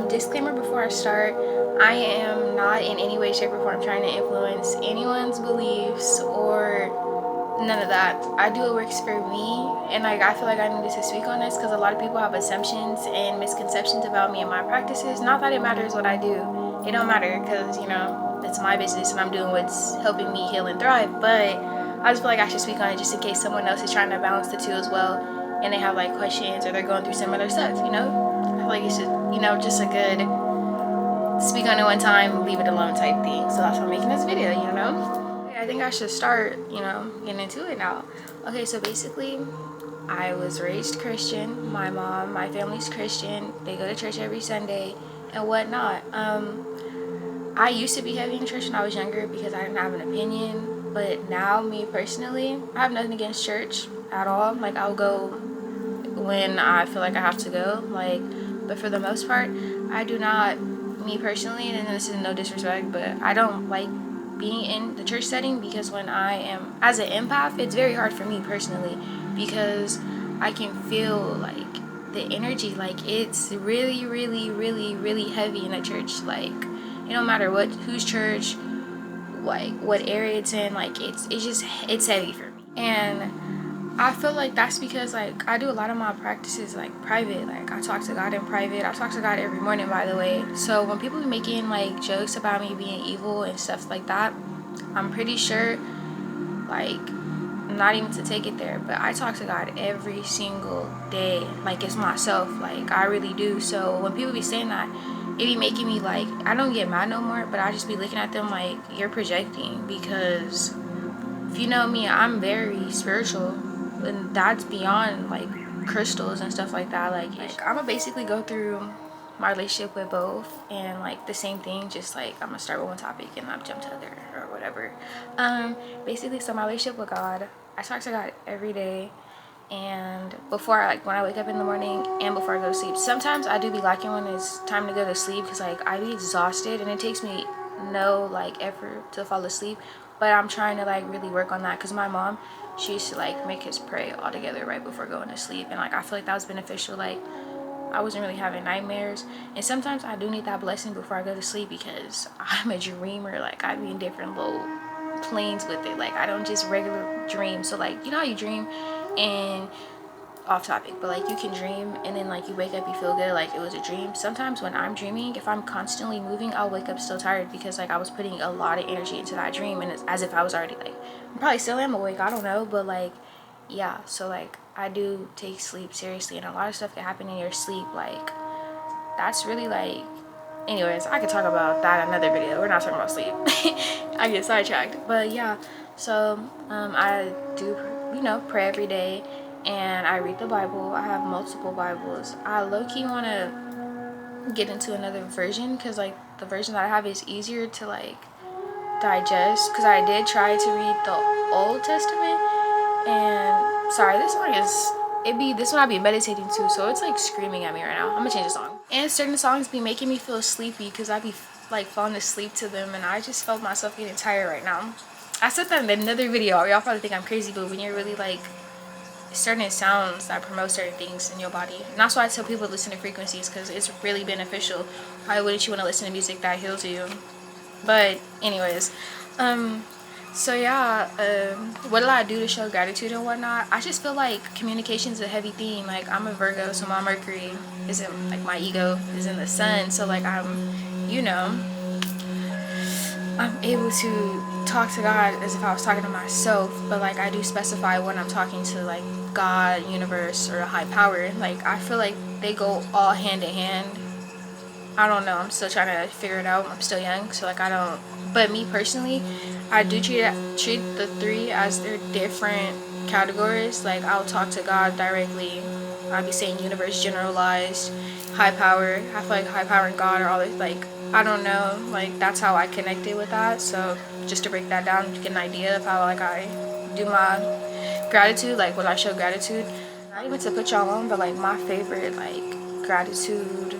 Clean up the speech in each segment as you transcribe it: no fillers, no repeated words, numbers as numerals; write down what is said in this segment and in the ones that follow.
Disclaimer before I start, I am not in any way, shape, or form trying to influence anyone's beliefs or none of that. I do what works for me, and I feel like I needed to speak on this because a lot of people have assumptions and misconceptions about me and my practices. Not that it matters what I do. It don't matter because, it's my business and I'm doing what's helping me heal and thrive, but I just feel like I should speak on it just in case someone else is trying to balance the two as well and they have like questions or they're going through similar stuff, I feel like it's just, just a good speak on it one time, leave it alone type thing. So that's why I'm making this video, Okay, I think I should start, getting into it now. Okay, so basically, I was raised Christian. My family's Christian. They go to church every Sunday and whatnot. I used to be heavy in church when I was younger because I didn't have an opinion. But now, me personally, I have nothing against church at all. Like, I'll go when I feel like I have to go. But for the most part, I do not, me personally, and this is no disrespect, but I don't like being in the church setting because when I am, as an empath, it's very hard for me personally because I can feel like the energy, like it's really, really, really, really heavy in a church. Like, it don't matter whose church, like what area it's in, like it's heavy for me. And I feel like that's because like I do a lot of my practices like private. Like I talk to God in private. I talk to God every morning, by the way. So when people be making like jokes about me being evil and stuff like that, I'm pretty sure, like, not even to take it there, but I talk to God every single day like it's myself. Like I really do. So when people be saying that, it be making me like, I don't get mad no more, but I just be looking at them like, you're projecting, because if you know me, I'm very spiritual, and that's beyond like crystals and stuff like that. Like I'm gonna basically go through my relationship with both and like the same thing, just like I'm gonna start with one topic and I'll jump to other or whatever. Basically, so my relationship with God, I talk to God every day, and before when I wake up in the morning and before I go to sleep. Sometimes I do be lacking when it's time to go to sleep because like I be exhausted and it takes me no like effort to fall asleep, but I'm trying to like really work on that because my mom, she used to like make us pray all together right before going to sleep, and like I feel like that was beneficial. Like I wasn't really having nightmares, and sometimes I do need that blessing before I go to sleep because I'm a dreamer. Like I be in different little planes with it. Like I don't just regular dream. So like, how you dream and off topic, but like you can dream and then like you wake up, you feel good, like it was a dream. Sometimes when I'm dreaming, if I'm constantly moving, I'll wake up still tired because like I was putting a lot of energy into that dream, and it's as if I was already like, I probably still am awake, I don't know, but like, yeah. So like I do take sleep seriously, and a lot of stuff can happen in your sleep. Like that's really like, anyways, I could talk about that in another video. We're not talking about sleep. I get sidetracked, but yeah. So I do pray every day, and I read the Bible. I have multiple Bibles. I low-key want to get into another version because like the version that I have is easier to like digest, because I did try to read the Old Testament, and sorry, this song is, this one I be meditating to, so it's like screaming at me right now. I'm gonna change the song. And certain songs be making me feel sleepy because I be like falling asleep to them, and I just felt myself getting tired right now. I said that in another video. Y'all probably think I'm crazy, but when you're really like certain sounds that promote certain things in your body, and that's why I tell people to listen to frequencies, because it's really beneficial. Why wouldn't you want to listen to music that heals you? But anyways, so yeah, what did I do to show gratitude and whatnot? I just feel like communication is a heavy theme. Like I'm a Virgo, so my Mercury is in, like my ego is in the sun, so like I'm able to talk to God as if I was talking to myself, but like I do specify when I'm talking to like God, universe, or a high power. Like I feel like they go all hand in hand. I don't know, I'm still trying to figure it out. I'm still young, so like I don't, but me personally, I do treat the three as they're different categories. Like I'll talk to God directly. I'll be saying universe generalized, high power. I feel like high power and God are all like, I don't know, like that's how I connected with that. So just to break that down, to get an idea of how like I do my gratitude, like when I show gratitude. Not even to put y'all on, but like my favorite gratitude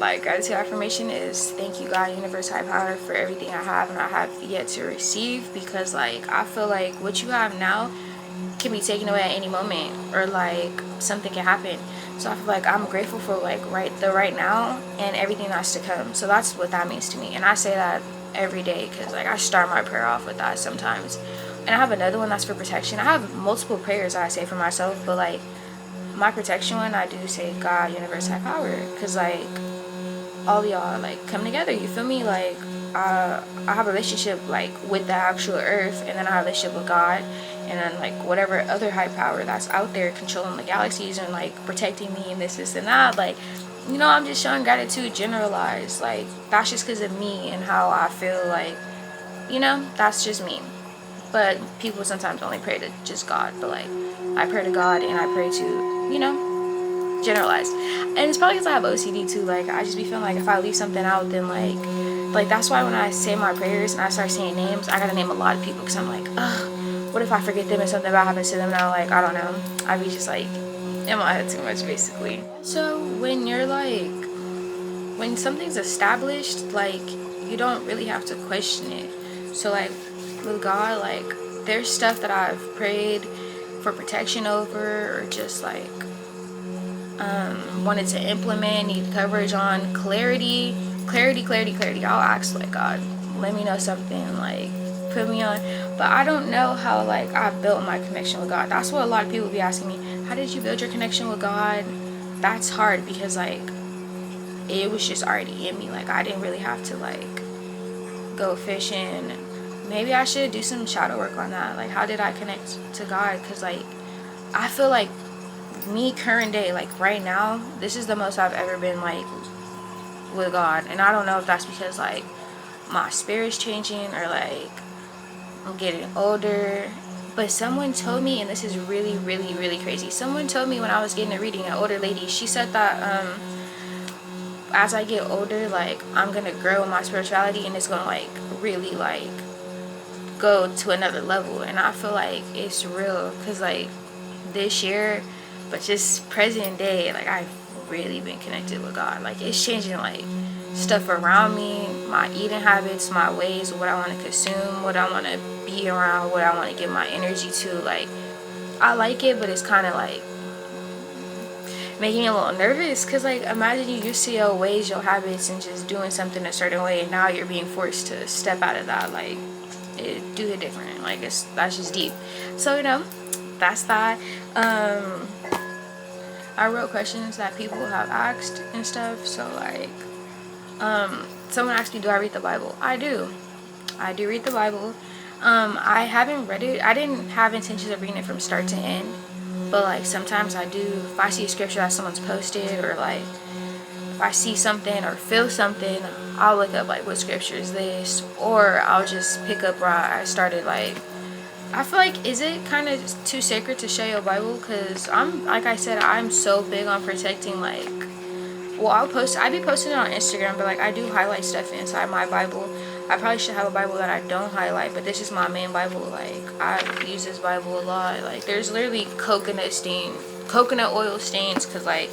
affirmation is thank you God, universe, high power, for everything I have and I have yet to receive, because like I feel like what you have now can be taken away at any moment, or like something can happen. So I feel like I'm grateful for like right now and everything that's to come. So that's what that means to me, and I say that every day because like I start my prayer off with that sometimes. And I have another one that's for protection. I have multiple prayers I say for myself, but like my protection one, I do say God, universe, high power, because like all y'all like come together, you feel me? Like I have a relationship like with the actual earth, and then I have a relationship with God, and then like whatever other high power that's out there controlling the galaxies and like protecting me and this and that. Like, you know, I'm just showing gratitude generalized. Like that's just because of me and how I feel. Like, you know, that's just me. But people sometimes only pray to just God, but like I pray to God and I pray to, you know, generalized. And it's probably because I have OCD too. Like I just be feeling like if I leave something out, then like that's why when I say my prayers and I start saying names, I gotta name a lot of people, because I'm like, ugh, what if I forget them and something bad happens to them now? Like, I don't know, I be just like in my head too much basically. So when you're like, when something's established, like you don't really have to question it. So like with God, like there's stuff that I've prayed for protection over, or just like wanted to implement, need coverage on, clarity. I'll ask like, God, let me know something, like put me on. But I don't know how like I built my connection with God. That's what a lot of people be asking me, how did you build your connection with God? That's hard, because like it was just already in me. Like I didn't really have to like go fishing. Maybe I should do some shadow work on that. Like how did I connect to God? Because like I feel like me current day, like right now, this is the most I've ever been like with God. And I don't know if that's because like my spirit's changing, or like I'm getting older. But someone told me, and this is really crazy, someone told me when I was getting a reading, an older lady, she said that as I get older, like I'm gonna grow in my spirituality, and it's gonna like really like go to another level. And I feel like it's real, because like this year, but just present day, like I've really been connected with God. Like it's changing like stuff around me, my eating habits, my ways, what I want to consume, what I want to be around, what I want to give my energy to. Like I like it, but it's kind of like making me a little nervous, because like imagine you used to your ways, your habits, and just doing something a certain way, and now you're being forced to step out of that. Like do it different. Like that's just deep. So you know, that's that. I wrote questions that people have asked and stuff. So like someone asked me, do I read the Bible? I do read the Bible. I haven't read it. I didn't have intentions of reading it from start to end, but like sometimes I do. If I see a scripture that someone's posted, or like if I see something or feel something, I'll look up like what scripture is this, or I'll just pick up where I started. Like I feel like, is it kind of too sacred to share your Bible? Because I'm, like I said, I'm so big on protecting, like, well, I be posting it on Instagram, but like I do highlight stuff inside my Bible. I probably should have a Bible that I don't highlight, but this is my main Bible. Like I use this Bible a lot. Like there's literally coconut oil stains, because like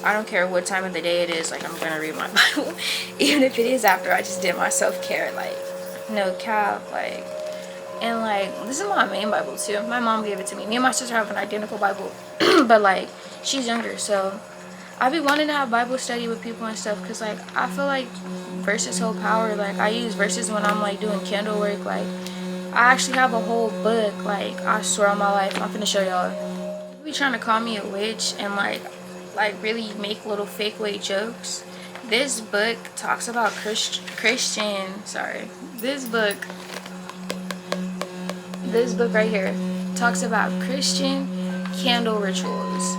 I don't care what time of the day it is, like I'm gonna read my Bible, even if it is after I just did my self-care. Like no cap. Like, and like this is my main Bible too. My mom gave it to me. Me and my sister have an identical Bible, but like she's younger, so I be wanting to have Bible study with people and stuff, because like I feel like verses hold power. Like I use verses when I'm like doing candle work. Like I actually have a whole book. Like I swear on my life, I'm finna show y'all. People be trying to call me a witch and like really make little fake weight jokes. This book talks about Christian. Sorry, this book right here talks about Christian candle rituals.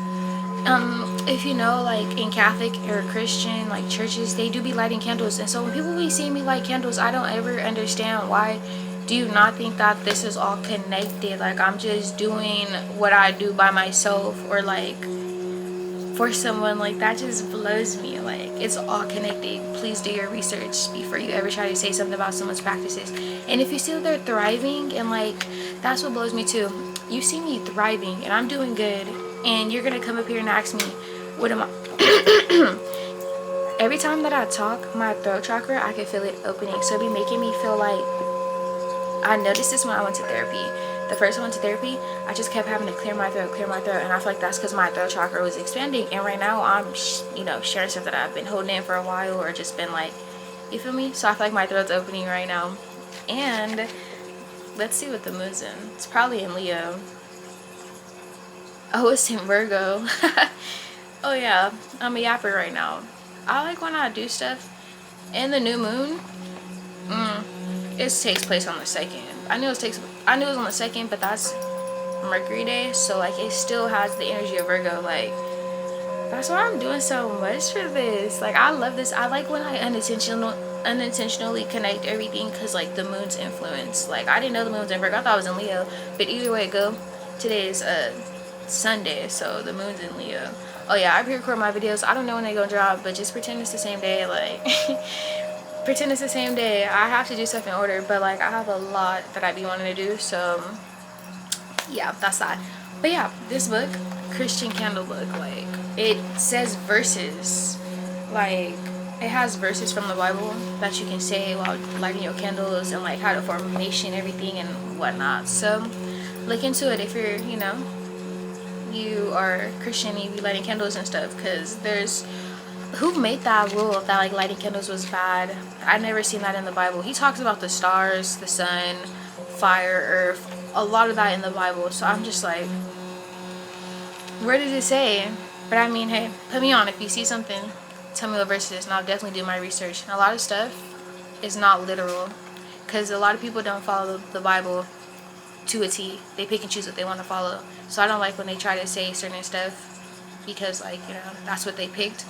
If you know, like in Catholic or Christian like churches, they do be lighting candles, and so when people be seeing me light candles, I don't ever understand, why do you not think that this is all connected? Like I'm just doing what I do by myself, or like for someone. Like that just blows me. Like it's all connected. Please do your research before you ever try to say something about someone's practices. And if you see that they're thriving, and like that's what blows me too, you see me thriving and I'm doing good, and you're gonna come up here and ask me, what am I? Every time that I talk, my throat chakra, I can feel it opening, so it be making me feel like, I noticed this when I went to therapy, the first one to therapy, I just kept having to clear my throat, and I feel like that's because my throat chakra was expanding. And right now I'm sharing stuff that I've been holding in for a while, or just been like, you feel me? So I feel like my throat's opening right now. And let's see what the moon's in. It's probably in Leo. Oh, it's in Virgo. Oh yeah, I'm a yapper right now. I like when I do stuff in the new moon. It takes place on the 2nd. I knew it was on the 2nd, but that's Mercury day, so like it still has the energy of Virgo. Like, that's why I'm doing so much for this. Like, I love this. I like when I unintentionally connect everything, because like the moon's influence. Like, I didn't know the moon's in Virgo. I thought it was in Leo, but either way it go, today is Sunday, so the moon's in Leo. Oh yeah, I pre-record my videos. I don't know when they gonna drop, but just pretend it's the same day. Like, pretend it's the same day. I have to do stuff in order, but like I have a lot that I be wanting to do, so yeah, that's that. But yeah, this book, Christian Candle book, like it says verses, like it has verses from the Bible that you can say while lighting your candles, and like how to formation everything and whatnot. So look into it if you're, you are Christian and you be lighting candles and stuff, because there's, who made that rule of that like lighting candles was bad? I never seen that in the Bible. He talks about the stars, the sun, fire, earth, a lot of that in the Bible. So I'm just like, where did it say? But I mean, hey, put me on. If you see something, tell me what verse it is, and I'll definitely do my research. And a lot of stuff is not literal, because a lot of people don't follow the Bible to a T. They pick and choose what they want to follow. So I don't like when they try to say certain stuff because, like, that's what they picked.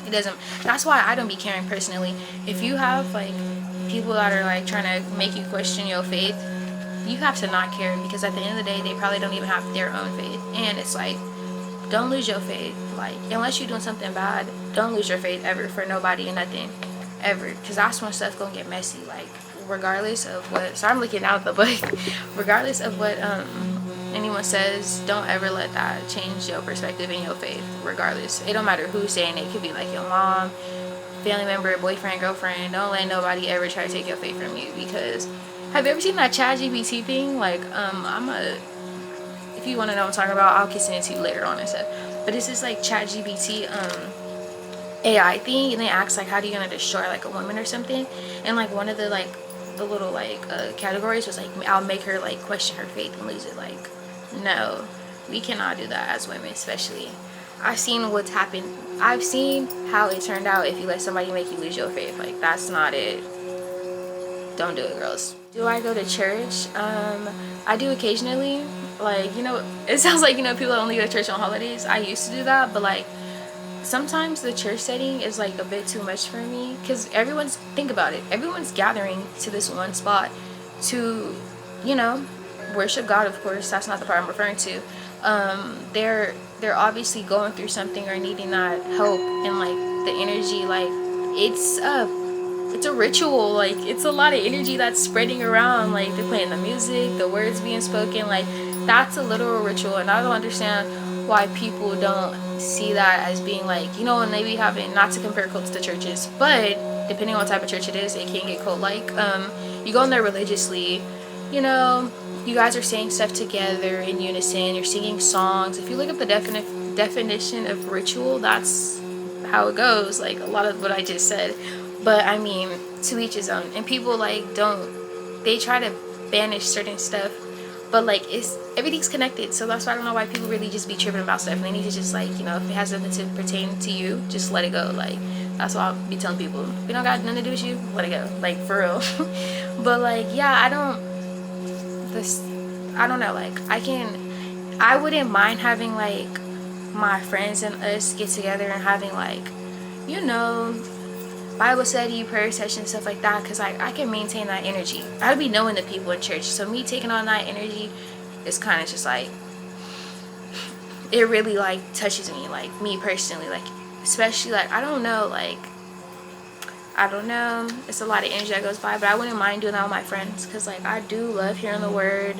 It doesn't. That's why I don't be caring personally. If you have like people that are like trying to make you question your faith, you have to not care, because at the end of the day they probably don't even have their own faith. And it's like, don't lose your faith. Like, unless you're doing something bad, don't lose your faith ever, for nobody and nothing, ever, because that's when stuff gonna get messy. Like, regardless of what, so I'm looking out the book, regardless of what anyone says, don't ever let that change your perspective and your faith. Regardless, it don't matter who's saying it. It could be like your mom, family member, boyfriend, girlfriend. Don't let nobody ever try to take your faith from you. Because have you ever seen that ChatGPT thing? Like, if you want to know what I'm talking about, I'll send it to you later on and stuff. But it's this like ChatGPT AI thing, and they ask like, how do you gonna destroy like a woman or something? And like one of the like the little like categories was like, I'll make her like question her faith and lose it. Like, no, we cannot do that as women. Especially, I've seen what's happened. I've seen how it turned out if you let somebody make you lose your faith. Like, that's not it. Don't do it, girls. Do I go to church? I do occasionally. Like, it sounds like, people only go to church on holidays. I used to do that, but like sometimes the church setting is like a bit too much for me, because think about it, everyone's gathering to this one spot to worship God. Of course, that's not the part I'm referring to. They're obviously going through something or needing that help, and like the energy, like it's a ritual. Like, it's a lot of energy that's spreading around. Like, they're playing the music, the words being spoken, like that's a literal ritual. And I don't understand why people don't see that as being like, when they be having, not to compare cults to churches, but depending on what type of church it is, it can get cult like. You go in there religiously, you guys are saying stuff together in unison, you're singing songs. If you look up the definition of ritual, that's how it goes, like a lot of what I just said. But I mean, to each his own. And people like they try to banish certain stuff, but like everything's connected. So that's why I don't know why people really just be tripping about stuff. And they need to just like, if it has nothing to pertain to you, just let it go. Like, that's why I'll be telling people, if it don't got nothing to do with you, let it go. Like, for real. But like, yeah, I don't know, like I wouldn't mind having like my friends and us get together and having like, Bible study, prayer session, stuff like that, because I can maintain that energy. I'd be knowing the people in church, so me taking on that energy is kind of just like, it really like touches me, like me personally, like especially like I don't know, it's a lot of energy that goes by. But I wouldn't mind doing that with my friends, because like I do love hearing the word.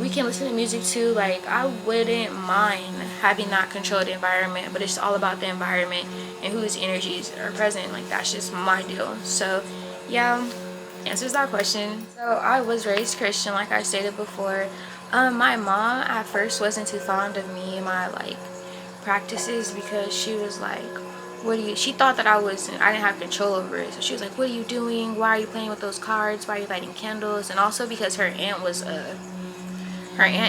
We can listen to music too. Like, I wouldn't mind having that controlled environment, but it's all about the environment and whose energies are present. Like, that's just my deal. So yeah, answers that question. So I was raised Christian, like I stated before. My mom at first wasn't too fond of me and my like practices, because she was like, what do you, she thought that I didn't have control over it. So she was like, what are you doing? Why are you playing with those cards? Why are you lighting candles? And also because her aunt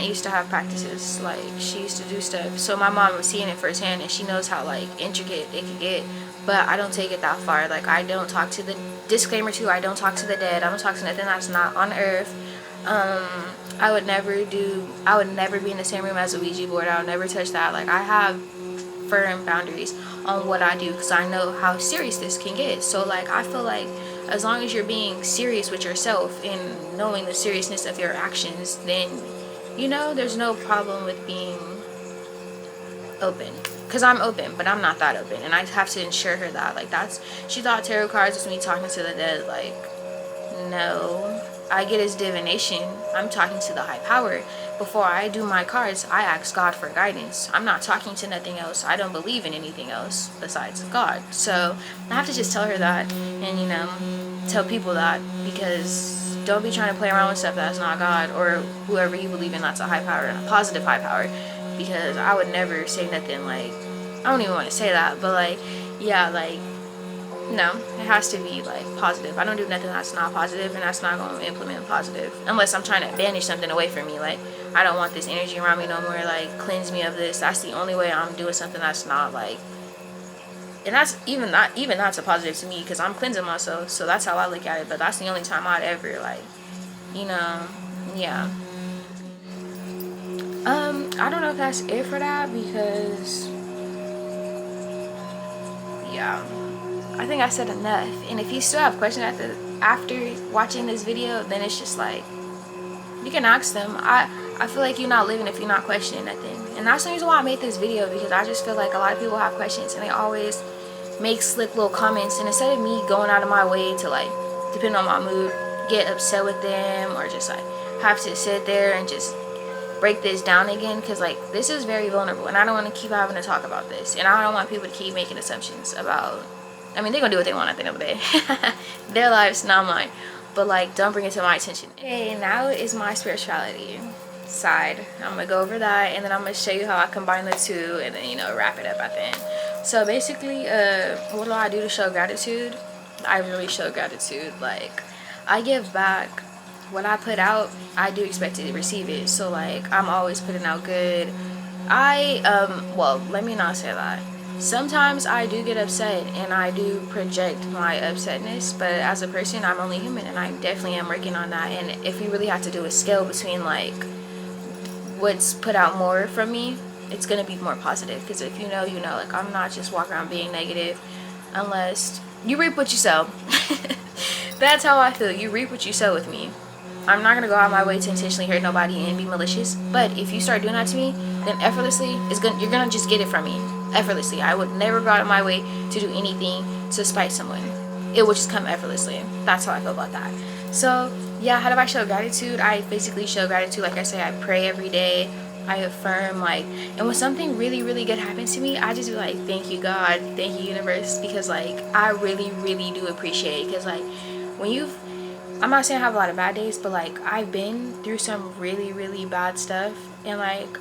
used to have practices, like she used to do stuff, so my mom was seeing it firsthand, and she knows how like intricate it can get. But I don't take it that far. Like, I don't talk to the, disclaimer too, I don't talk to the dead. I don't talk to nothing that's not on earth. I would never be in the same room as a Ouija board. I would never touch that. Like, I have firm boundaries on what I do, because I know how serious this can get. So like, I feel like as long as you're being serious with yourself and knowing the seriousness of your actions, then there's no problem with being open. Because I'm open, but I'm not that open, and I have to ensure her that, like, she thought tarot cards was me talking to the dead. Like, no, I get his divination. I'm talking to the high power. Before I do my cards, I ask God for guidance. I'm not talking to nothing else. I don't believe in anything else besides God. So I have to just tell her that, and tell people that, because don't be trying to play around with stuff that's not God or whoever you believe in that's a high power, a positive high power. Because I would never say nothing like, I don't even want to say that, but like, yeah, like, no, it has to be like positive. I don't do nothing that's not positive, and that's not going to implement positive unless I'm trying to banish something away from me. Like, I don't want this energy around me no more. Like, cleanse me of this. That's the only way I'm doing something that's not like, and that's even that's a positive to me, because I'm cleansing myself. So that's how I look at it. But that's the only time I'd ever like, yeah. I don't know if that's it for that, because yeah, I think I said enough. And if you still have questions after watching this video, then it's just like, you can ask them. I feel like you're not living if you're not questioning nothing. And that's the reason why I made this video, because I just feel like a lot of people have questions, and they always make slick little comments. And instead of me going out of my way to, like, depending on my mood, get upset with them, or just like have to sit there and just break this down again, because like, this is very vulnerable, and I don't want to keep having to talk about this, and I don't want people to keep making assumptions about, I mean, they're gonna do what they want at the end of the day. Their lives, not mine. But like, don't bring it to my attention. Okay, now is my spirituality side. I'm gonna go over that, and then I'm gonna show you how I combine the two, and then wrap it up at the end. So basically, what do I do to show gratitude? I really show gratitude. Like, I give back. What I put out, I do expect to receive it. So like, I'm always putting out good. Well, let me not say that. Sometimes I do get upset, and I do project my upsetness, but as a person, I'm only human, and I definitely am working on that. And if we really have to do a scale between like what's put out more from me, it's gonna be more positive, because if you know, like, I'm not just walking around being negative, unless you reap what you sow. That's how I feel. You reap what you sow with me. I'm not gonna go out of my way to intentionally hurt nobody and be malicious, but if you start doing that to me, then effortlessly you're gonna just get it from me effortlessly. I would never go out of my way to do anything to spite someone. It would just come effortlessly. That's how I feel about that. So yeah, how do I show gratitude? I basically show gratitude, like I say, I pray every day. I affirm, like, and when something really, really good happens to me, I just be like, thank you, God, thank you, universe, because like, I really, really do appreciate it. Because like, I'm not saying I have a lot of bad days, but like, I've been through some really, really bad stuff, and like,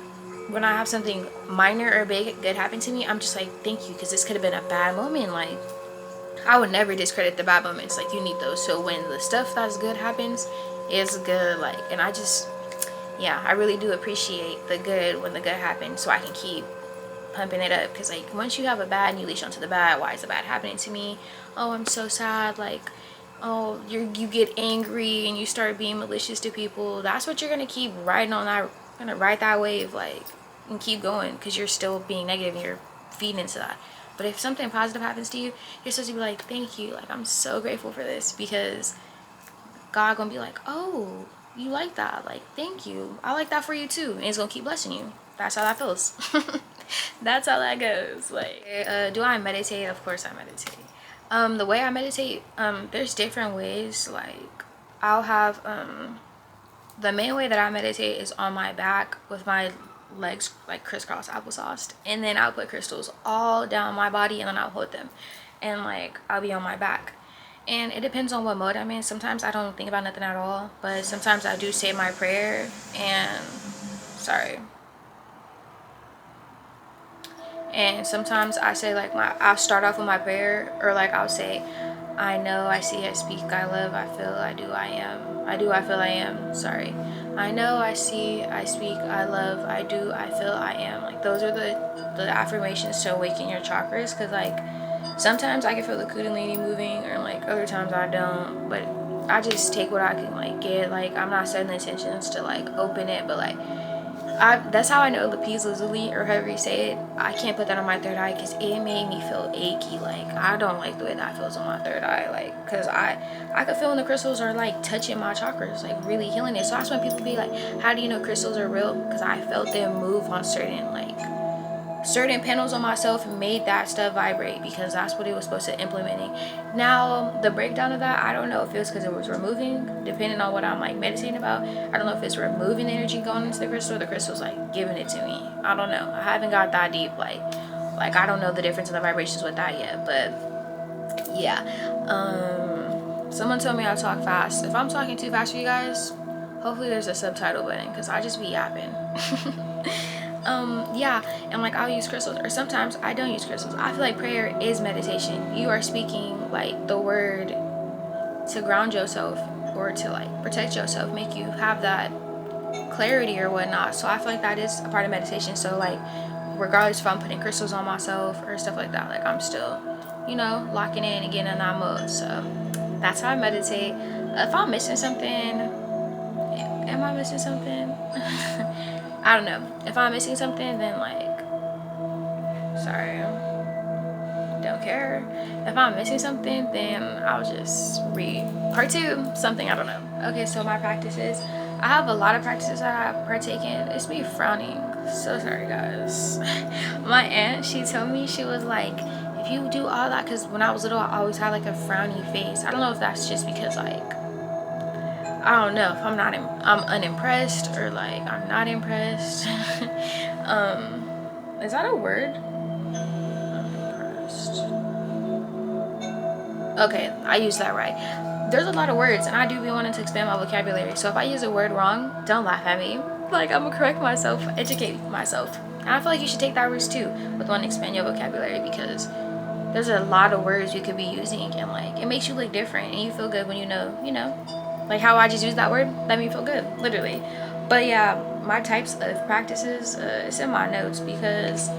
when I have something minor or big good happen to me, I'm just like, thank you, because this could have been a bad moment. Like, I would never discredit the bad moments. Like, you need those. So when the stuff that's good happens, it's good. Like, and I really do appreciate the good when the good happens, so I can keep pumping it up. Because like, once you have a bad and you leash onto the bad, why is the bad happening to me? Oh, I'm so sad. Like, oh, you get angry and you start being malicious to people. That's what you're gonna keep riding on, that gonna ride that wave, like, and keep going, because you're still being negative and you're feeding into that. But if something positive happens to you, you're supposed to be like, thank you, like, I'm so grateful for this, because God gonna be like, oh, you like that, like, thank you, I like that for you too, and it's gonna keep blessing you. That's how that feels. That's how that goes. Like, do I meditate? Of course I meditate. The way I meditate, there's different ways. Like, I'll have the main way that I meditate is on my back with my legs like crisscross applesauce, and then I'll put crystals all down my body, and then I'll hold them, and like, I'll be on my back. And it depends on what mode I'm in. Sometimes I don't think about nothing at all, but sometimes I do say my prayer, and sorry. And sometimes I say like I'll start off with my prayer, or like I'll say, I know, I see, I speak, I love, I feel, I do, I am. I do, I feel, I am. Sorry. I know, I see, I speak, I love, I do, I feel, I am. Like those are the affirmations to awaken your chakras, because like sometimes I can feel the kundalini moving, or like other times I don't. But I just take what I can like get. Like I'm not setting intentions to like open it, but like that's how I know lapis lazuli, or however you say it. I can't put that on my third eye because it made me feel achy. Like I don't like the way that feels on my third eye. Like because I could feel when the crystals are like touching my chakras, like really healing it. So that's when people be like, how do you know crystals are real? Because I felt them move on certain panels on myself and made that stuff vibrate, because that's what it was supposed to implementing. Now the breakdown of that, I don't know if it was because it was removing, depending on what I'm like meditating about. I don't know if it's removing the energy going into the crystal, or the crystal's like giving it to me. I don't know. I haven't got that deep. Like I don't know the difference in the vibrations with that yet. But yeah, someone told me I talk fast. If I'm talking too fast for you guys, hopefully there's a subtitle button, because I just be yapping. Yeah, and like I'll use crystals, or sometimes I don't use crystals. I feel like prayer is meditation. You are speaking like the word to ground yourself, or to like protect yourself, make you have that clarity or whatnot. So I feel like that is a part of meditation. So like regardless if I'm putting crystals on myself or stuff like that, like I'm still, you know, locking in and getting in that mode. So that's how I meditate. If I'm missing something, am I missing something? I don't know. If I'm missing something, then like, sorry, don't care. If I'm missing something, then I'll just read part 2, something, I don't know. Okay, so my practices, I have a lot of practices that I partake in. It's me frowning. So sorry, guys. My aunt, she told me, she was like, if you do all that, because when I was little, I always had like a frowny face. I don't know if that's just because like, I don't know if I'm unimpressed, or like I'm not impressed. Is that a word? Unimpressed. Okay, I use that right. There's a lot of words, and I do be wanting to expand my vocabulary. So if I use a word wrong, don't laugh at me. Like I'm gonna correct myself, educate myself. And I feel like you should take that risk too with wanting to expand your vocabulary, because there's a lot of words you could be using, and like it makes you look different, and you feel good when you know. Like how I just used that word, that made me feel good, literally. But yeah, my types of practices, it's in my notes, because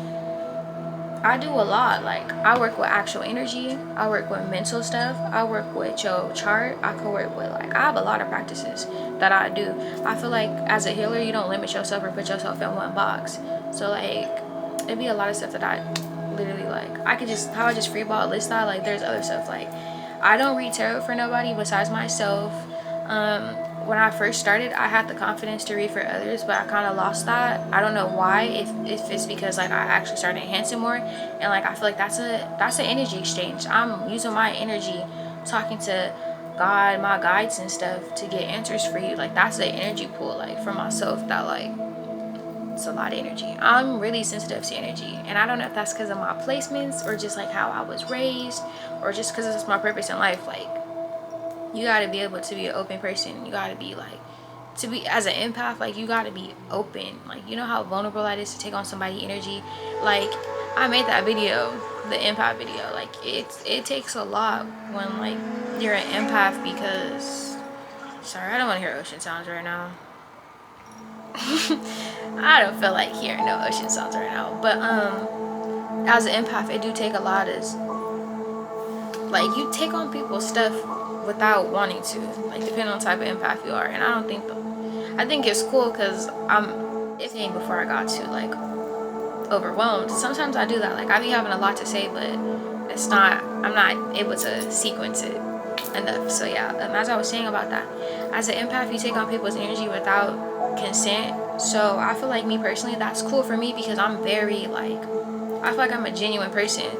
I do a lot. Like I work with actual energy, I work with mental stuff, I work with your chart, I can work with like, I have a lot of practices that I do. I feel like as a healer, you don't limit yourself or put yourself in one box. So like it'd be a lot of stuff that I literally like, I could just, how I just freeball list that, like there's other stuff. Like I don't read tarot for nobody besides myself. When I first started, I had the confidence to read for others, but I kind of lost that. I don't know why. If it's because like I actually started enhancing more, and like I feel like that's an energy exchange. I'm using my energy, talking to God, my guides and stuff, to get answers for you. Like that's the energy pool, like for myself, that like it's a lot of energy. I'm really sensitive to energy, and I don't know if that's because of my placements, or just like how I was raised, or just because it's my purpose in life. Like you got to be able to be an open person. You got to be like, to be as an empath, like you got to be open. Like you know how vulnerable that is to take on somebody's energy. Like I made that video, the empath video. Like it takes a lot when like you're an empath, because sorry, I don't want to hear ocean sounds right now. I don't feel like hearing no ocean sounds right now. But as an empath, it do take a lot. Is like you take on people's stuff without wanting to, like depending on the type of empath you are. And I don't think I think it's cool, because it's saying before I got to like overwhelmed. Sometimes I do that, like I be having a lot to say, but I'm not able to sequence it enough. So yeah, as I was saying about that, as an empath, you take on people's energy without consent. So I feel like, me personally, that's cool for me, because I'm very like, I feel like I'm a genuine person.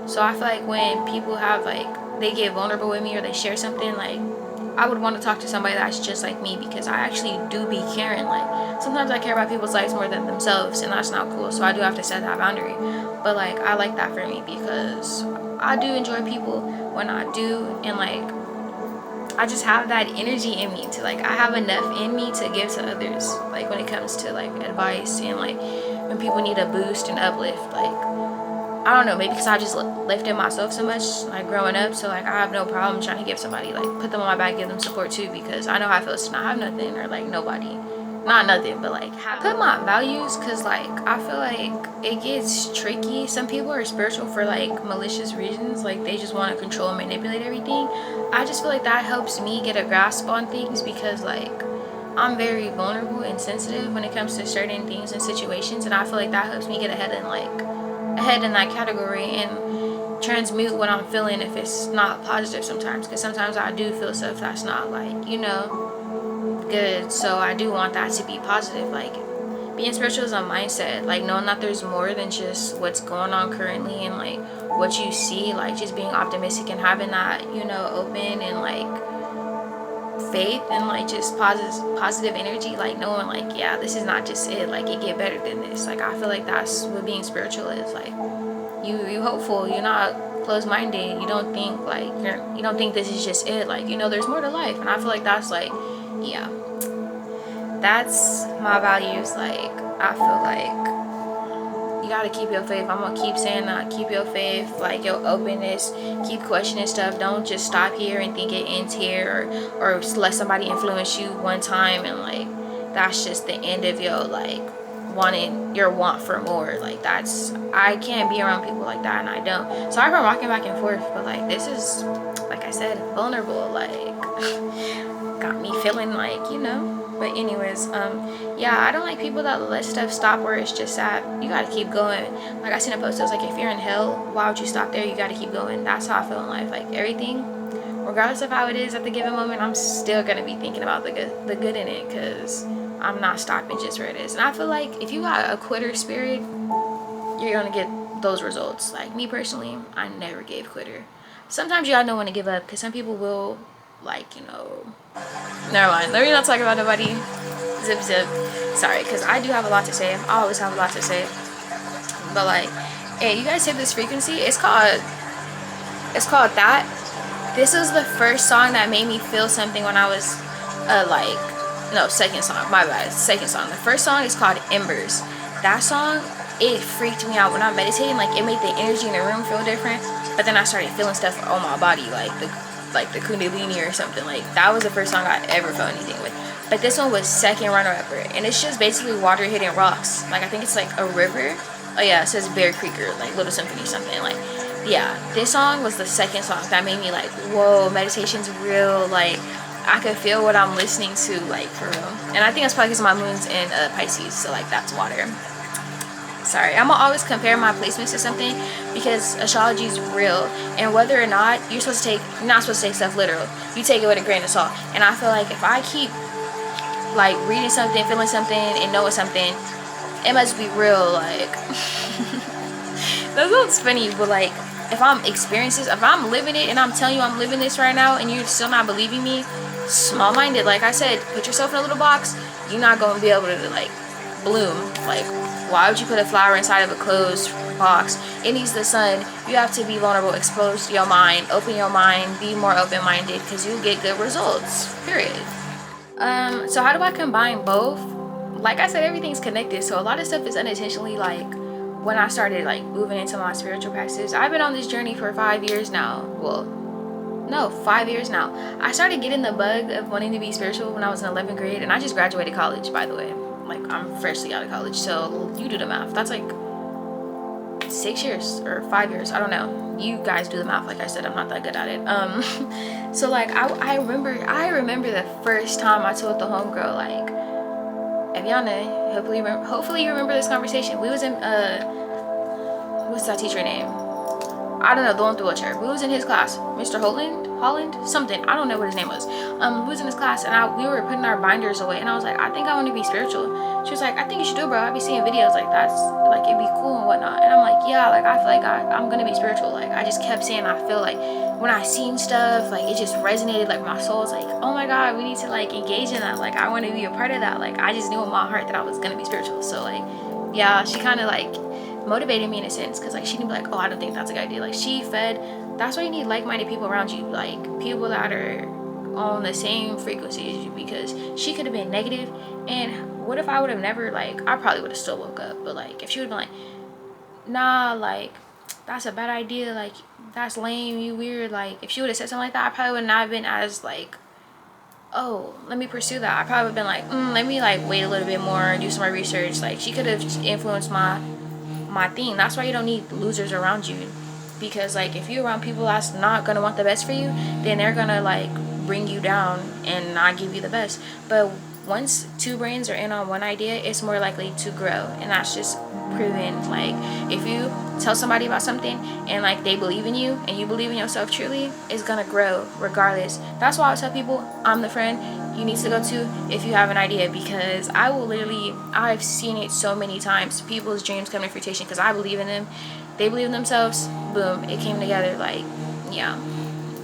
So I feel like when people have like, they get vulnerable with me, or they share something, like I would want to talk to somebody that's just like me, because I actually do be caring. Like sometimes I care about people's lives more than themselves, and that's not cool. So I do have to set that boundary. But like I like that for me, because I do enjoy people when I do, and like I just have that energy in me to like, I have enough in me to give to others, like when it comes to like advice and like when people need a boost and uplift. Like, I don't know, maybe because I just lifted myself so much like growing up, so like I have no problem trying to give somebody, like put them on my back, give them support too, because I know how it feels to not have nothing or like nobody, not nothing, but like put my values, because like I feel like it gets tricky. Some people are spiritual for like malicious reasons, like they just want to control and manipulate everything. I just feel like that helps me get a grasp on things, because like I'm very vulnerable and sensitive when it comes to certain things and situations, and I feel like that helps me get ahead in that category and transmute what I'm feeling if it's not positive sometimes, because sometimes I do feel stuff that's not like, you know, good. So I do want that to be positive. Like, being spiritual is a mindset, like knowing that there's more than just what's going on currently and like what you see, like just being optimistic and having that, you know, open and like faith and like just positive energy, like knowing like, yeah, this is not just it, like it get better than this. Like I feel like that's what being spiritual is. Like you hopeful, you're not closed-minded, you don't think like you don't think this is just it, like, you know, there's more to life. And I feel like that's like, yeah, that's my values. Like I feel like you gotta keep your faith. I'm gonna keep saying that. Keep your faith, like your openness. Keep questioning stuff. Don't just stop here and think it ends here, or let somebody influence you one time and like that's just the end of your like your want for more. Like that's, I can't be around people like that, and I don't. Sorry for rocking back and forth, but like this is, like I said, vulnerable. Like got me feeling like, you know. But anyways, yeah, I don't like people that let stuff stop where it's just sad. You gotta keep going. Like I seen a post that was like, if you're in hell, why would you stop there? You gotta keep going. That's how I feel in life. Like everything, regardless of how it is at the given moment, I'm still gonna be thinking about the good in it, because I'm not stopping just where it is. And I feel like if you got a quitter spirit, you're gonna get those results. Like me personally, I never gave quitter. Sometimes you gotta know when to give up, because some people will, like, you know, never mind, let me not talk about nobody. Zip zip. Sorry, because I do have a lot to say. I always have a lot to say. But like, hey, you guys hit this frequency. It's called That. This is the first song that made me feel something when I was second song, my bad, second song. The first song is called Embers. That song, it freaked me out when I'm meditating. Like it made the energy in the room feel different. But then I started feeling stuff on my body, like the kundalini or something. Like that was the first song I ever felt anything with. But this one was second runner-upper, and it's just basically water hitting rocks. Like I think it's like a river. Oh yeah, it says Bear Creek or like Little Symphony something. Like yeah, this song was the second song that made me like, whoa, meditation's real. Like I could feel what I'm listening to, like for real. And I think that's probably because my moon's in Pisces, so like that's water. Sorry, I'm gonna always compare my placements to something, because astrology is real, and whether or not you're not supposed to take stuff literal. You take it with a grain of salt. And I feel like if I keep like reading something, feeling something, and knowing something, it must be real. Like that sounds funny, but like if I'm experiencing this, if I'm living it and I'm telling you I'm living this right now and you're still not believing me, small-minded. Like I said, put yourself in a little box. You're not gonna be able to like bloom. Like why would you put a flower inside of a closed box? It needs the sun. You have to be vulnerable, expose your mind, open your mind, be more open-minded, because you'll get good results, period. So how do I combine both? Like I said, everything's connected, so a lot of stuff is unintentionally. Like when I started like moving into my spiritual practice, I've been on this journey for 5 years now. Well, no, 5 years now. I started getting the bug of wanting to be spiritual when I was in 11th grade, and I just graduated college, by the way. Like I'm freshly out of college, so you do the math. That's like 6 years or 5 years, I don't know. You guys do the math. Like I said, I'm not that good at it. So like I remember the first time I told the homegirl, like, Eviana, hopefully you remember this conversation. We was in what's that teacher name? I don't know, the one through wheelchair. We was in his class, Mr. Holland, something. I don't know what his name was. We was in his class, and we were putting our binders away, and I was like, I think I want to be spiritual. She was like, I think you should do it, bro. I be seeing videos like that's like it'd be cool and whatnot. And I'm like, yeah, like I feel like I'm gonna be spiritual. Like I just kept saying, I feel like when I seen stuff, like it just resonated. Like my soul was like, oh my god, we need to like engage in that. Like I want to be a part of that. Like I just knew in my heart that I was gonna be spiritual. So like, yeah, she kind of like motivated me in a sense, because like she didn't be like, oh, I don't think that's a good idea. Like she fed. That's why you need like-minded people around you, like people that are on the same frequency as you, because she could have been negative, and what if I would have never, like, I probably would have still woke up, but like if she would have been like, nah, like that's a bad idea, like that's lame, you weird, like if she would have said something like that, I probably would not have been as like, oh, let me pursue that. I probably would have been like, let me like wait a little bit more, do some more research. Like she could have influenced my thing. That's why you don't need losers around you, because like if you're around people that's not gonna want the best for you, then they're gonna like bring you down and not give you the best. But once two brains are in on one idea, it's more likely to grow, and that's just proven. Like if you tell somebody about something and like they believe in you and you believe in yourself truly, it's gonna grow regardless. That's why I tell people I'm the friend you need to go to if you have an idea, because I will literally, I've seen it so many times, people's dreams come to fruition because I believe in them, they believe in themselves, boom, it came together. Like, yeah,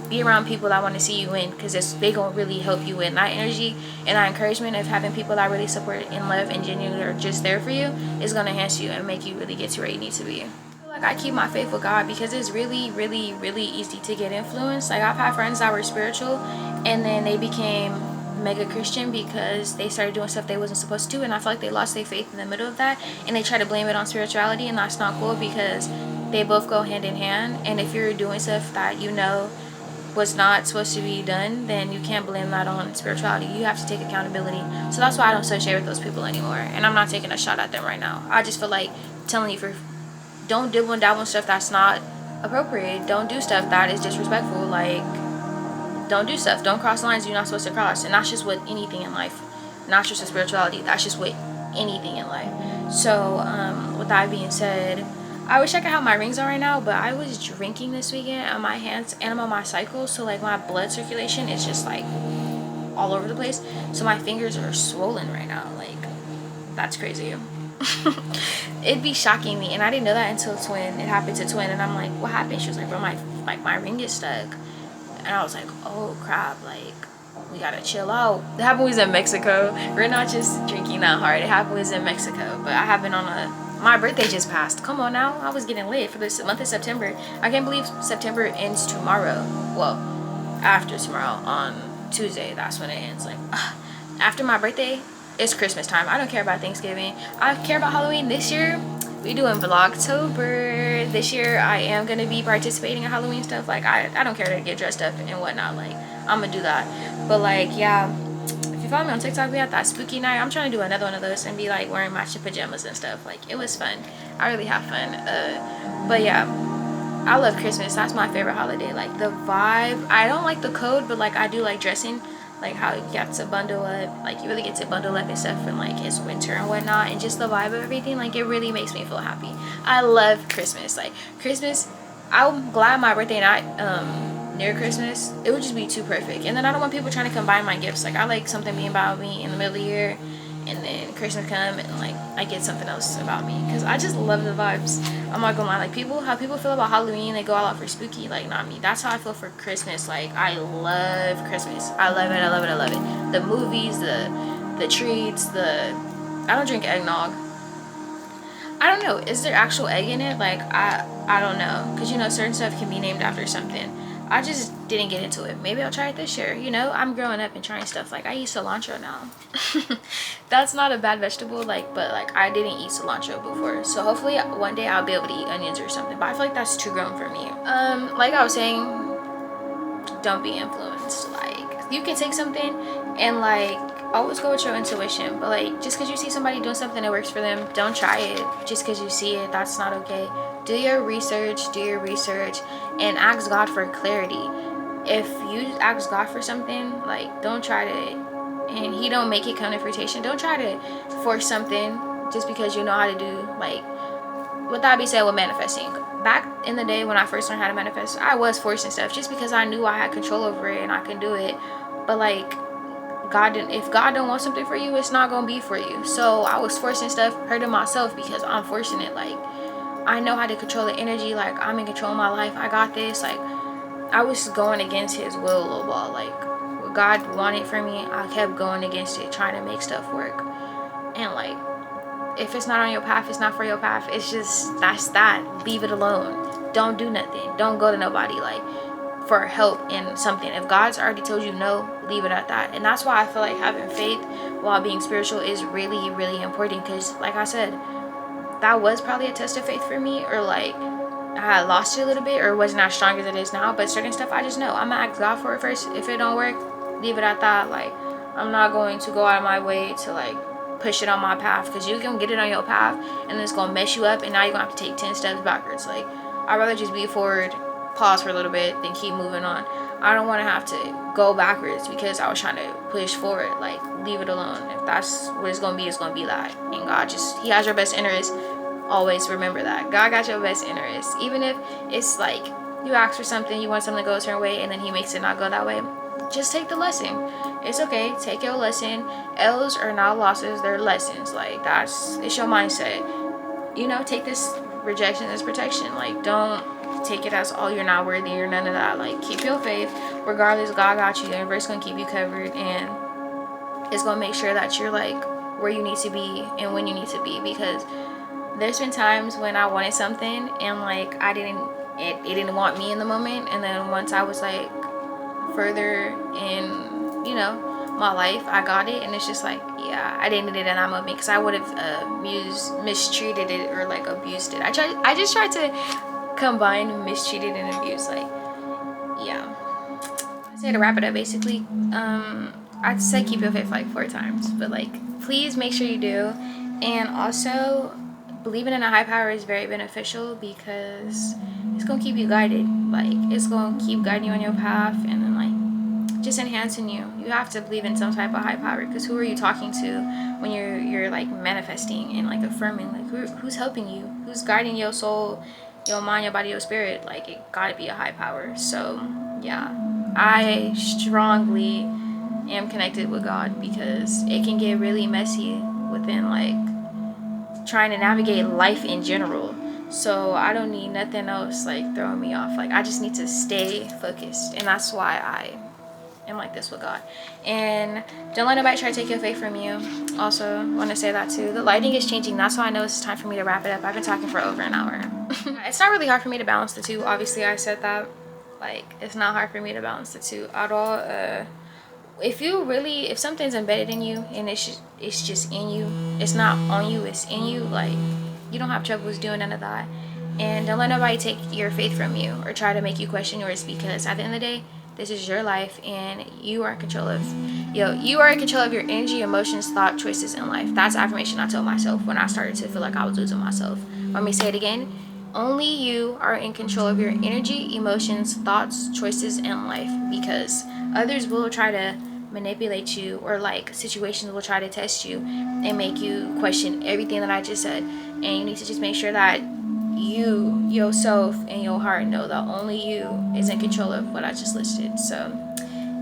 be around people that want to see you win, because they gonna really help you win. That energy and that encouragement of having people that really support and love and genuinely are just there for you is gonna enhance you and make you really get to where you need to be. Like I keep my faith with God because it's really, really, really easy to get influenced. Like I've had friends that were spiritual and then they became mega Christian because they started doing stuff they wasn't supposed to, and I feel like they lost their faith in the middle of that, and they try to blame it on spirituality, and that's not cool because they both go hand in hand. And if you're doing stuff that you know was not supposed to be done, then you can't blame that on spirituality. You have to take accountability. So that's why I don't associate with those people anymore, and I'm not taking a shot at them right now. I just feel like telling you, don't dibble and dabble in stuff that's not appropriate. Don't do stuff that is disrespectful. Like, don't do stuff. Don't cross lines you're not supposed to cross. And that's just with anything in life. Not just with spirituality. That's just with anything in life. So, with that being said, I wish I could have my rings on right now, but I was drinking this weekend on my hands and I'm on my cycle. So, like, my blood circulation is just, like, all over the place. So, my fingers are swollen right now. Like, that's crazy. It'd be shocking me, and I didn't know that until Twin. It happened to Twin, and I'm like, what happened? She was like, bro, my ring is stuck. And I was like, oh crap, like we gotta chill out. It happened was in Mexico. We're not just drinking that hard. It happened was in Mexico, but I have been on my birthday just passed. Come on now, I was getting lit for this month of September. I can't believe September ends tomorrow. Well, after tomorrow on Tuesday, that's when it ends. Like after my birthday, it's Christmas time. I don't care about Thanksgiving. I care about Halloween. This year, we doing Vlogtober. This year, I am going to be participating in Halloween stuff. Like, I don't care to get dressed up and whatnot. Like, I'm going to do that. But, like, yeah, if you follow me on TikTok, we had that spooky night. I'm trying to do another one of those and be, like, wearing matching pajamas and stuff. Like, it was fun. I really have fun. But, yeah, I love Christmas. That's my favorite holiday. Like, the vibe. I don't like the code, but, like, I do like dressing. Like how you get to bundle up, like you really get to bundle up and stuff, and like it's winter and whatnot, and just the vibe of everything, like it really makes me feel happy. I love Christmas. Like Christmas, I'm glad my birthday night near Christmas, it would just be too perfect. And then I don't want people trying to combine my gifts. Like I like something being about me in the middle of the year, and then Christmas come and like I get something else about me, because I just love the vibes. I'm not gonna lie, like how people feel about Halloween, they go all out for spooky, like not me. That's how I feel for Christmas. Like I love Christmas. I love it, I love it, I love it. The movies, the treats, I don't drink eggnog. I don't know, is there actual egg in it? Like I don't know, because you know certain stuff can be named after something. I just didn't get into it. Maybe I'll try it this year. You know, I'm growing up and trying stuff. Like I eat cilantro now. That's not a bad vegetable, like, but like I didn't eat cilantro before. So hopefully one day I'll be able to eat onions or something. But I feel like that's too grown for me. Like I was saying, don't be influenced. Like you can take something and like always go with your intuition. But like just because you see somebody doing something that works for them, don't try it. Just because you see it, that's not okay. Do your research, and ask God for clarity. If you ask God for something, like don't try to, and he don't make it come to fruition, don't try to force something just because you know how to do, like, with that being said, with manifesting. Back in the day when I first learned how to manifest, I was forcing stuff just because I knew I had control over it and I can do it. But like, if God don't want something for you, it's not gonna be for you. So I was forcing stuff, hurting myself because I'm forcing it. Like, I know how to control the energy. Like, I'm in control of my life. I got this. Like, I was going against his will a little while. Like, what God wanted for me, I kept going against it, trying to make stuff work. And like, if it's not on your path, it's not for your path. It's just, that's that. Leave it alone. Don't do nothing. Don't go to nobody. Like, for help in something. If God's already told you no, leave it at that. And that's why I feel like having faith while being spiritual is really, really important, because like I said, that was probably a test of faith for me, or like I had lost it a little bit, or wasn't as strong as it is now. But certain stuff I just know I'm gonna ask God for it first. If it don't work, leave it at that. Like, I'm not going to go out of my way to like push it on my path, because you can get it on your path and it's gonna mess you up, and now you're gonna have to take 10 steps backwards. Like, I'd rather just be forward, pause for a little bit, then keep moving on. I don't want to have to go backwards because I was trying to push forward. Like, leave it alone. If that's what it's gonna be, it's gonna be that. And God He has your best interest. Always remember that God got your best interest. Even if it's like you ask for something, you want something to go a certain way, and then He makes it not go that way, just take the lesson. It's okay, take your lesson. L's are not losses, they're lessons. Like, it's your mindset. You know, take this rejection as protection. Like, don't take it as, oh, you're not worthy or none of that. Like, keep your faith. Regardless, God got you. The universe gonna keep you covered, and it's gonna make sure that you're like where you need to be and when you need to be. Because there's been times when I wanted something and like it didn't want me in the moment, and then once I was like further in, you know, my life, I got it, and it's just like, yeah, I didn't need it in that moment, because I would have mistreated it or like abused it. I just tried to combine mistreated and abused. Like, yeah. So to wrap it up, basically, I'd say keep your faith like 4 times, but like, please make sure you do. And also, believing in a high power is very beneficial, because it's gonna keep you guided. Like, it's gonna keep guiding you on your path, and then like just enhancing you. You have to believe in some type of high power, because who are you talking to when you're like manifesting and like affirming? Like, who's helping you? Who's guiding your soul, your mind, your body, your spirit? Like, it gotta be a high power. So yeah, I strongly am connected with God, because it can get really messy within like trying to navigate life in general. So I don't need nothing else like throwing me off. Like, I just need to stay focused, and that's why I am like this with God. And don't let nobody try to take your faith from you. Also want to say that too, the lighting is changing. That's why I know it's time for me to wrap it up. I've been talking for over an hour. It's not really hard for me to balance the two. Obviously, I said that. Like, it's not hard for me to balance the two at all. If something's embedded in you and it's just in you, it's not on you, it's in you, like, you don't have troubles doing none of that. And don't let nobody take your faith from you or try to make you question yours, because at the end of the day, this is your life, and you are in control of your energy, emotions, thought, choices in life. That's affirmation I told myself when I started to feel like I was losing myself. Let me say it again. Only you are in control of your energy, emotions, thoughts, choices in life, because others will try to manipulate you, or like situations will try to test you and make you question everything that I just said. And you need to just make sure that you, yourself, and your heart know that only you is in control of what I just listed. So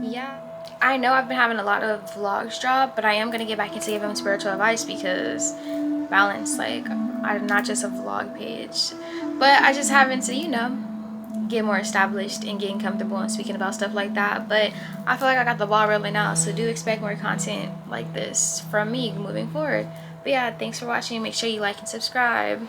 yeah, I know I've been having a lot of vlogs drop, but I am going to get back into giving spiritual advice, because balance. Like, I'm not just a vlog page, but I just having to, you know, get more established and getting comfortable and speaking about stuff like that. But I feel like I got the ball rolling now, so do expect more content like this from me moving forward. But yeah, thanks for watching. Make sure you like and subscribe.